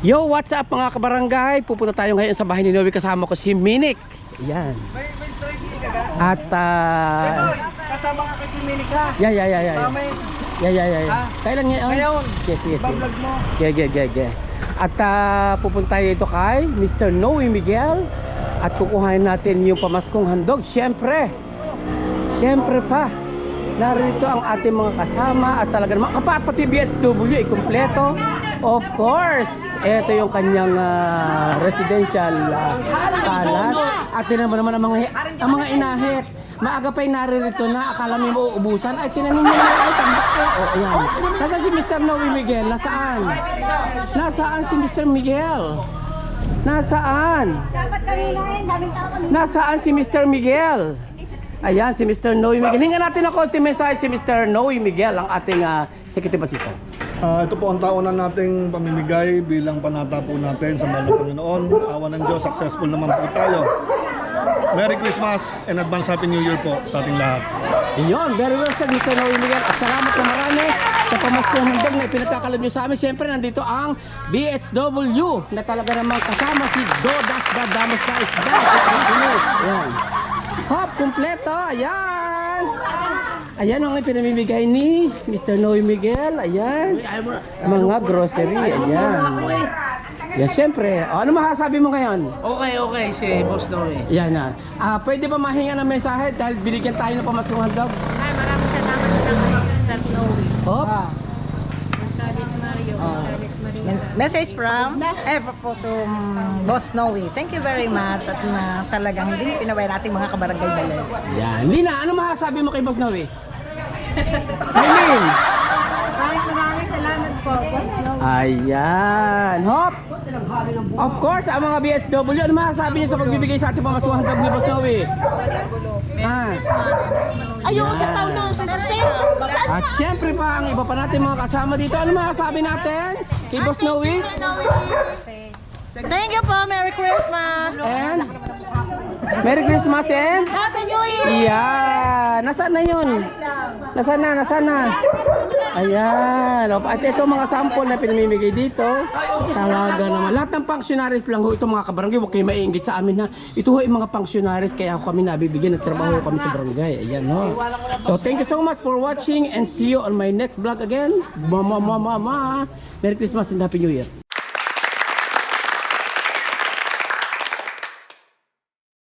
Yo, what's up mga kabarangay? Pupunta tayo ngayon sa bahay ni Noe. Kasama ko si Minik. Yan. May tracing ka ga? At Kasama ka kay Minik ha? Yeah. Kailan ngayon? Ngayon. Yes. Vlog mo. Yeah. At pupunta tayo ito kay Mr. Noe Miguel. At kukuhain natin yung pamaskong handog. Siyempre pa. Narito ang ating mga kasama at talaga naman pati BSW kumpleto. Of course, ito yung kanyang residential palace. At tinaman naman ang mga inahit. Maaga pa'y naririto na, akala mo mauubusan. Ay, tinanin nyo na ay tambak. Ayan. Nasaan si Mr. Noe Miguel? Nasaan? Nasaan si Mr. Miguel? Nasaan? Nasaan si Mr. Miguel? Ayan, si Mr. Noe Miguel. Hingan natin ng konti mensahe si Mr. Noe Miguel, ang ating executive assistant. Ito po ang taonan nating pamimigay bilang panata po natin sa mahal na Panginoon. Awa ng Diyos, successful naman po tayo. Merry Christmas and advance Happy New Year po sa ating lahat. Iyon, very well said Mr. Noe Miguel. At salamat na marami sa pamaskong handog na ipinagkakalam nyo sa amin. Siyempre, nandito ang BHW na talaga namang kasama si Dodas Dadamas Guys. Ayan. Hop, kumpleto. Ayan. Ayan ang pinamimigay ni Mr. Noe Miguel. Ayan. Mga grocery. Ayan. Yan, siyempre. Ano masasabi mo ngayon? Okay, si Boss Noe. Yan na. Pwede ba mahinga ng mensahe dahil binigyan tayo ng pamaskong handog? Ay, maraming salamat sa Mr. Noe. Hop. Gonzales Mario, Gonzales Marisa. Message from po to Boss Noe. Thank you very much at na talagang hindi pinaway nating mga kabarangay balay. Yan. Lina, ano masasabi mo kay Boss Noe? Lin. Maraming salamat po, Boss Noe. Ayan. Hops. Of course, ang mga BSW, ano masasabi niyo sa pagbibigay sa ating pamaskong handog ni Boss Noe? Ayun, sa Paulo, sa At syempre pa, ang iba pa natin mga kasama dito, ano masasabi natin kay Boss Noe? Thank you po, Merry Christmas! And Merry Christmas and Happy New Year! yeah. Nasaan na yun? Nasaan na? Ayan. At ito mga sample na pinamimigay dito. Talaga naman. Lahat ng functionaries lang ho. Ito mga kabarangay, huwag kayo maiinggit sa amin na ito ho yung mga functionaries. Kaya kami nabibigyan. Nagtrabaho kami sa barangay. Ayan ho. So thank you so much for watching and see you on my next vlog again. Merry Christmas and Happy New Year.